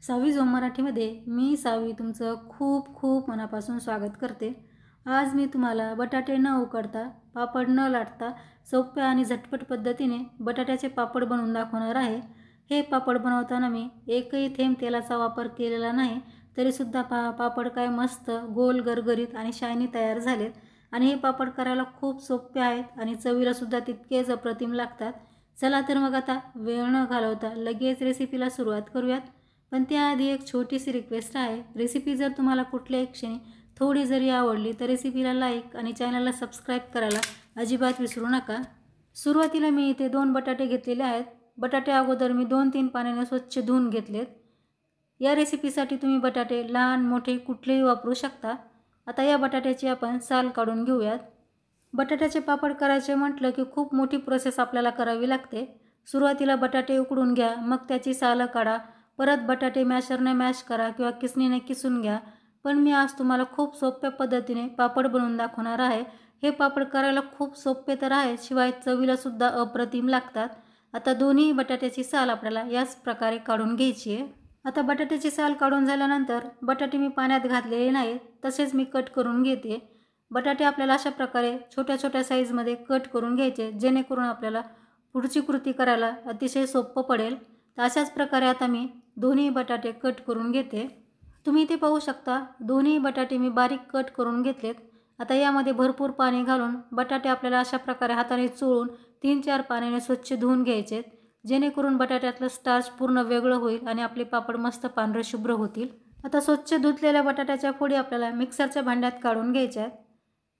सावी zone मराठीमध्ये मी सावी तुमचं खूप खूप मनापासून स्वागत करते। आज मी तुम्हाला बटाटे न उकडता, पापड न लाटता सोप्या आणि झटपट पद्धतीने बटाट्याचे पापड बनवून दाखवणार आहे। हे पापड बनवताना मी एकही थेंब तेलाचा वापर केलेला नाही, तरीसुद्धा पापड काय मस्त गोल गरगरीत आणि शायनी तयार झालेत। आणि हे पापड करायला खूप सोपे आहेत आणि चवीला सुद्धा तितकेच अप्रतिम लागतात। चला तर मग आता वेळ न घालवता लगेच रेसिपीला सुरुवात करूयात। पण त्याआधी एक छोटीशी रिक्वेस्ट आहे। रेसिपी जर तुम्हाला कुठल्याही क्षणी थोडी जरी आवडली तर रेसिपीला लाईक आणि चॅनलला सबस्क्राईब करायला अजिबात विसरू नका। सुरुवातीला मी इथे 2 बटाटे घेतलेले आहेत। बटाटे अगोदर मी 2-3 पाण्याने स्वच्छ धुवून घेतलेत। या रेसिपीसाठी तुम्ही बटाटे लहान मोठे कुठलेही वापरू शकता। आता या बटाट्याची आपण साल काढून घेऊयात। बटाट्याचे पापड करायचे म्हटलं की खूप मोठी प्रोसेस आपल्याला करावी लागते। सुरुवातीला बटाटे उकडून घ्या, मग त्याची सालं काढा, परत बटाटे मॅशरने मॅश करा किंवा किसणीने किसून घ्या। पण मी आज तुम्हाला खूप सोप्या पद्धतीने पापड बनवून दाखवणार आहे। हे पापड करायला खूप सोपे तर आहे, शिवाय चवीला सुद्धा अप्रतिम लागतात। आता दोन्ही बटाट्याची साल आपल्याला याच प्रकारे काढून घ्यायची आहे। आता बटाट्याची साल काढून झाल्यानंतर बटाटे मी पाण्यात घातलेले नाही, तसेच मी कट करून घेते। बटाटे आपल्याला अशा प्रकारे छोट्या छोट्या साईजमध्ये कट करून घ्यायचे, जेणेकरून आपल्याला पुढची कृती करायला अतिशय सोपं पडेल। तर अशाच प्रकारे आता मी दोन्ही बटाटे कट करून घेते। तुम्ही इथे पाहू शकता दोन्ही बटाटे मी बारीक कट करून घेतलेत। आता यामध्ये भरपूर पाणी घालून बटाटे आपल्याला अशा प्रकारे हाताने चोळून 3-4 पाण्याने स्वच्छ धुवून घ्यायचे, जेणेकरून बटाट्यातलं स्टार्च पूर्ण वेगळं होईल आणि आपले पापड मस्त पांढरे शुभ्र होतील। आता स्वच्छ धुतलेल्या बटाट्याच्या फोडी आपल्याला मिक्सरच्या भांड्यात काढून घ्यायच्या आहेत,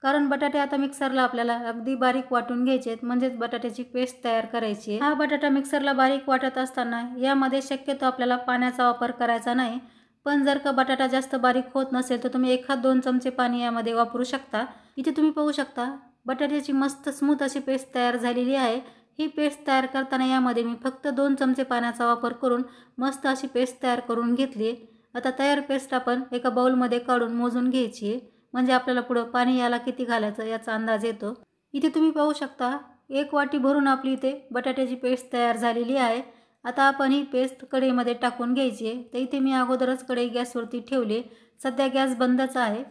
कारण बटाटे आता मिक्सरला आपल्याला अगदी बारीक वाटून घ्यायचे आहेत, म्हणजेच बटाट्याची पेस्ट तयार करायची आहे। हा बटाटा मिक्सरला बारीक वाटत असताना यामध्ये शक्यतो आपल्याला पाण्याचा वापर करायचा नाही। पण जर का बटाटा जास्त बारीक होत नसेल तर तुम्ही 1-2 चमचे पाणी यामध्ये वापरू शकता। इथे तुम्ही पाहू शकता बटाट्याची मस्त स्मूथ अशी पेस्ट तयार झालेली आहे। ही पेस्ट तयार करताना यामध्ये मी फक्त 2 चमचे पाण्याचा वापर करून मस्त अशी पेस्ट तयार करून घेतली आहे। आता तयार पेस्ट आपण एका बाउलमध्ये काढून मोजून घ्यायची आहे, म्हणजे आपल्याला पुढे पाणी याला किती घालायचं याचा अंदाज येतो। इथे तुम्ही पाहू शकता 1 वाटी भरून आपली इथे बटाट्याची पेस्ट तयार झालेली आहे। आता आपण ही पेस्ट कढईमध्ये टाकून घ्यायची आहे। तर इथे मी अगोदरच कढई गॅसवरती ठेवली, सध्या गॅस बंदच आहे।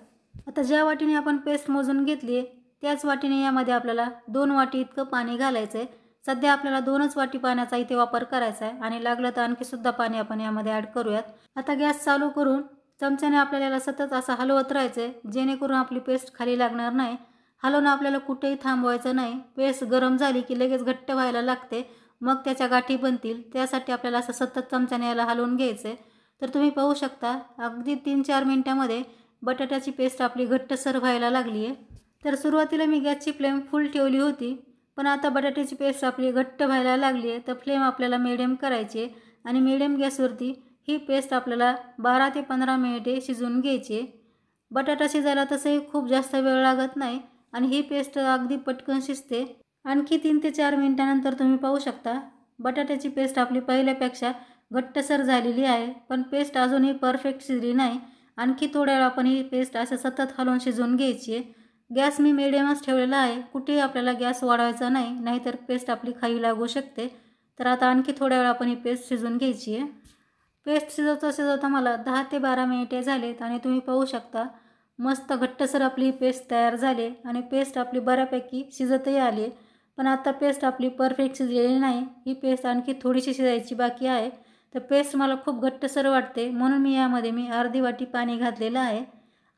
आता ज्या वाटीने आपण पेस्ट मोजून घेतली आहे त्याच वाटीने यामध्ये आपल्याला 2 वाटी इतकं पाणी घालायचं आहे। सध्या आपल्याला 2च वाटी पाण्याचा इथे वापर करायचा आहे आणि लागलं तर आणखी सुद्धा पाणी आपण यामध्ये ॲड करूयात। आता गॅस चालू करून चमच्याने आपल्याला सतत असं हलवत राहायचं आहे, जेणेकरून आपली पेस्ट खाली लागणार नाही। हलवणं आपल्याला कुठेही थांबवायचं नाही। पेस्ट गरम झाली की लगेच घट्ट व्हायला लागते, मग त्याच्या गाठी बनतील। त्यासाठी आपल्याला असं सतत चमच्याने याला हलवून घ्यायचं आहे। तर तुम्ही पाहू शकता अगदी 3-4 मिनिटांमध्ये बटाट्याची पेस्ट आपली घट्टसर व्हायला लागली आहे। तर सुरुवातीला मी गॅसची फ्लेम फुल ठेवली होती, पण आता बटाट्याची पेस्ट आपली घट्ट व्हायला लागली आहे, तर फ्लेम आपल्याला मिडियम करायची आहे आणि मिडियम गॅसवरती ही पेस्ट आपल्याला 12 ते 15 मिनिटे शिजवून घ्यायची आहे। बटाटा शिजायला तसंही खूप जास्त वेळ लागत नाही आणि ही पेस्ट अगदी पटकन शिजते। आणखी 3 ते 4 मिनिटांनंतर तुम्ही पाहू शकता बटाट्याची पेस्ट आपली पहिल्यापेक्षा घट्टसर झालेली आहे, पण पेस्ट अजूनही परफेक्ट शिजली नाही। आणखी थोड्या वेळ आपण ही पेस्ट असं सतत हलवून शिजवून घ्यायची आहे। गॅस मी मिडियमच ठेवलेला आहे, कुठेही आपल्याला गॅस वाढवायचा नाही, नाहीतर पेस्ट आपली खाली लागू शकते। तर आता आणखी थोड्या वेळ आपण ही पेस्ट शिजवून घ्यायची आहे। पेस्ट शिजवता शिजवता मला 10 ते 12 मिनिटे झालेत आणि तुम्ही पाहू शकता मस्त घट्टसर आपली पेस्ट तयार झाली आणि पेस्ट आपली बऱ्यापैकी शिजतही आली। पण आता पेस्ट आपली परफेक्ट शिजलेली नाही, ही पेस्ट आणखी थोडीशी शिजायची बाकी आहे। तर पेस्ट मला खूप घट्टसर वाटते, म्हणून मी अर्धी वाटी पाणी घातलेलं आहे।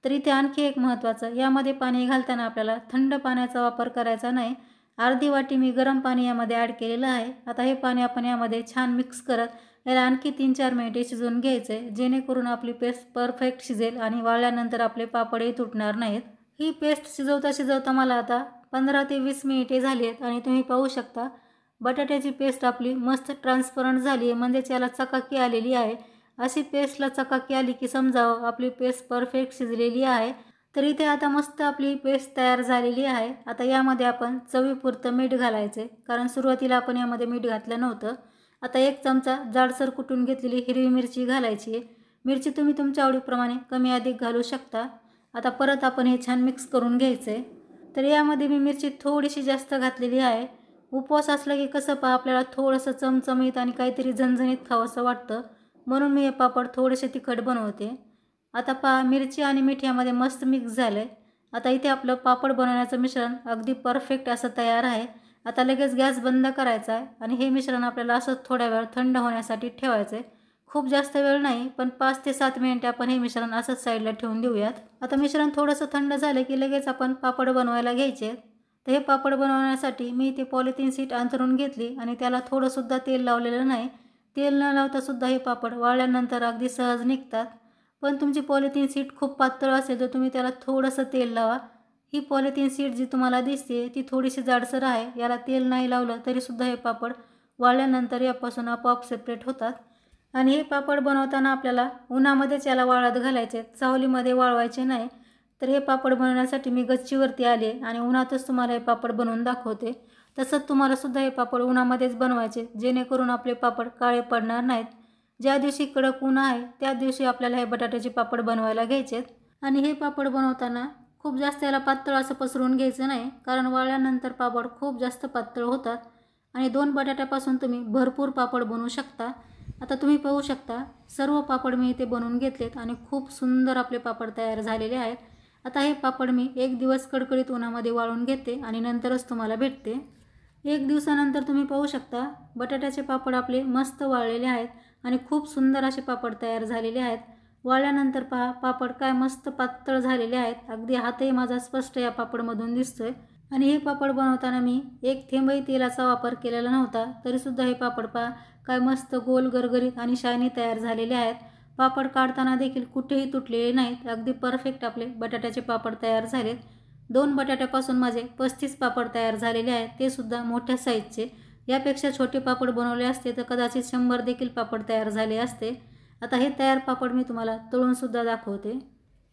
तर इथे आणखी एक महत्त्वाचं, यामध्ये पाणी घालताना आपल्याला थंड पाण्याचा वापर करायचा नाही। अर्धी वाटी मी गरम पाणी यामध्ये ॲड केलेलं आहे। आता हे पाणी आपण यामध्ये छान मिक्स करत याला आणखी 3-4 मिनिटे शिजवून घ्यायचं आहे, जेणेकरून आपली पेस्ट परफेक्ट शिजेल आणि वाळल्यानंतर आपले पापडही तुटणार नाहीत। ही पेस्ट शिजवता शिजवता मला आता 15 ते 20 मिनिटे झाली आहेत आणि तुम्ही पाहू शकता बटाट्याची पेस्ट आपली मस्त ट्रान्सपरंट झाली आहे, म्हणजेच याला चकाकी आलेली आहे। अशी पेस्टला चकाकी आली की समजावं आपली पेस्ट परफेक्ट शिजलेली आहे। तर इथे आता मस्त आपली पेस्ट तयार झालेली आहे। आता यामध्ये आपण चवीपुरतं मीठ घालायचं आहे, कारण सुरुवातीला आपण यामध्ये मीठ घातलं नव्हतं। आता 1 चमचा जाडसर कुटून घेतलेली हिरवी मिरची घालायची आहे। मिरची तुम्ही तुमच्या आवडीप्रमाणे कमी अधिक घालू शकता। आता परत आपण हे छान मिक्स करून घ्यायचं आहे। तर यामध्ये मी मिरची थोडीशी जास्त घातलेली आहे। उपवास असला की कसं आपल्याला थोडंसं चमचमीत आणि काहीतरी झणझणीत खावंसं वाटतं, म्हणून मी हे पापड थोडेसे तिखट बनवते। आता पहा मिरची आणि मीठ यामध्ये मस्त मिक्स झालं आहे। आता इथे आपलं पापड बनवण्याचं मिश्रण अगदी परफेक्ट असं तयार आहे। आता लगेच गॅस बंद करायचा आहे आणि हे मिश्रण आपल्याला असंच थोड्या वेळ थंड होण्यासाठी ठेवायचं आहे। खूप जास्त वेळ नाही, पण 5 ते 7 मिनिटे आपण हे मिश्रण असंच साईडला ठेवून देऊयात। आता मिश्रण थोडंसं थंड झालं की लगेच आपण पापड बनवायला घ्यायचे। तर हे पापड बनवण्यासाठी मी इथे पॉलिथिन शीट अंथरून घेतली आणि त्याला थोडंसुद्धा तेल लावलेलं नाही। तेल न लावता सुद्धा हे पापड वाळल्यानंतर अगदी सहज निघतात। पण तुमची पॉलिथिन शीट खूप पातळ असेल तर तुम्ही त्याला थोडंसं तेल लावा। ही पॉलिथिन शीट जी तुम्हाला दिसते ती थोडीशी जाडसर आहे। याला तेल नाही लावलं तरीसुद्धा हे पापड वाळल्यानंतर यापासून आपोआप सेपरेट होतात। आणि हे पापड बनवताना आपल्याला उन्हामध्येच याला वाळत घालायचे, सावलीमध्ये वाळवायचे नाही। तर हे पापड बनवण्यासाठी मी गच्चीवरती आले आणि उन्हातच तुम्हाला हे पापड बनवून दाखवते। तसंच तुम्हाला सुद्धा हे पापड उन्हामध्येच बनवायचे, जेणेकरून आपले पापड काळे पडणार नाहीत। ज्या दिवशी कडक ऊन आहे त्या दिवशी आपल्याला हे बटाट्याचे पापड बनवायला घ्यायचेत। आणि हे पापड बनवताना खूप जास्त याला पातळ असं पसरून घ्यायचं नाही, कारण वाळल्यानंतर पापड खूप जास्त पातळ होतात। आणि 2 बटाट्यापासून तुम्ही भरपूर पापड बनवू शकता। आता तुम्ही पाहू शकता सर्व पापड मी इथे बनवून घेतलेत आणि खूप सुंदर आपले पापड तयार झालेले आहेत। आता हे पापड मी 1 दिवस कडकडीत उन्हामध्ये वाळून घेते आणि नंतरच तुम्हाला भेटते। 1 दिवसानंतर तुम्ही पाहू शकता बटाट्याचे पापड आपले मस्त वाळलेले आहेत आणि खूप सुंदर असे पापड तयार झालेले आहेत। वाळल्यानंतर पहा पापड काय मस्त पातळ झालेले आहेत। अगदी हातही माझा स्पष्ट या पापडमधून दिसतोय। आणि हे पापड बनवताना मी 1 थेंबही तेलाचा वापर केलेला नव्हता, तरीसुद्धा हे पापड पहा काय मस्त गोल गरगरीत आणि शायनी तयार झालेले आहेत। पापड काढताना देखील कुठेही तुटलेले नाहीत, अगदी परफेक्ट आपले बटाट्याचे पापड तयार झालेत। 2 बटाट्यापासून माझे 35 पापड तयार झालेले आहेत, ते सुद्धा मोठ्या साईजचे। यापेक्षा छोटे पापड बनवले असते तर कदाचित 100 देखील पापड तयार झाले असते। आता हे तयार पापड मी तुम्हाला तळून सुद्धा दाखवते।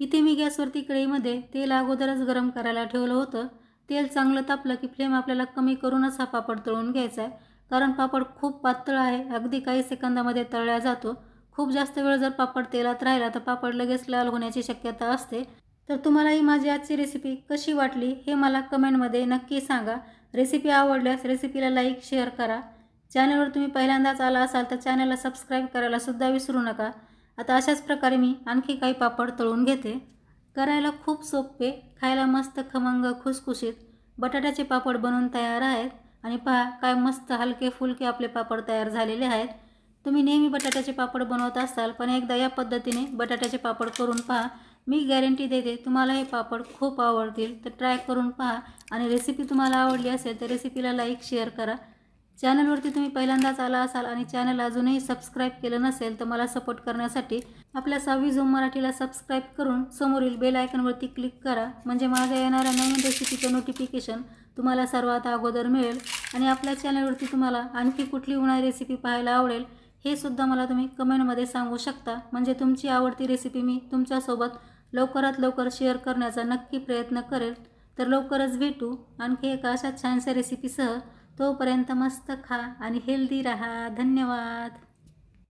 इथे मी गॅसवरती कढईमध्ये तेल अगोदरच गरम करायला ठेवलं होतं। तेल चांगलं तापलं की फ्लेम आपल्याला कमी करूनच हा पापड तळून घ्यायचा आहे, कारण पापड खूप पातळ आहे, अगदी काही सेकंदामध्ये तळला जातो। खूप जास्त वेळ जर पापड तेलात राहिला तर पापड लगेच लाल होण्याची शक्यता असते। तर तुम्हाला ही माझी आजची रेसिपी कशी वाटली हे मला कमेंटमध्ये नक्की सांगा। रेसिपी आवडल्यास रेसिपीला लाईक शेअर करा। चॅनलवर तुम्ही पहिल्यांदाच आला असाल तर चॅनलला सबस्क्राईब करायला सुद्धा विसरू नका। आता अशाच प्रकारे मी आणखी काही पापड तळून घेते। करायला खूप सोपे, खायला मस्त खमंग खुसखुशीत बटाट्याचे पापड बनवून तयार आहेत। आणि पहा काय मस्त हलके फुलके आपले पापड तयार झालेले आहेत। तुम्ही नेहमी बटाट्याचे पापड बनवत असाल, पण एकदा या पद्धतीने बटाट्याचे पापड करून पहा। मी गॅरंटी देते तुम्हाला हे पापड खूप आवडतील। तर ट्राय करून पहा आणि रेसिपी तुम्हाला आवडली असेल तर रेसिपीला लाईक शेअर करा। चॅनलवरती तुम्ही पहिल्यांदाच आला असाल आणि चॅनल अजूनही सबस्क्राईब केलं नसेल तर मला सपोर्ट करण्यासाठी आपल्या 6वी झूम मराठीला सबस्क्राईब करून समोरील बेल आयकॉनवरती क्लिक करा, म्हणजे माझ्या येणाऱ्या नवीन रेसिपीचं नोटिफिकेशन तुम्हाला सर्वात अगोदर मिळेल। आणि आपल्या चॅनलवरती तुम्हाला आणखी कुठली उन्हाळी रेसिपी पाहायला आवडेल हे सुद्धा मला तुम्ही कमेंटमध्ये सांगू शकता, म्हणजे तुमची आवडती रेसिपी मी तुमच्यासोबत लवकरात लवकर शेअर करण्याचा नक्की प्रयत्न करेल। तर लवकरच भेटू आणखी एका अशा छानशा रेसिपीसह। तोपर्यंत मस्त खा आणि हेल्दी राहा। धन्यवाद।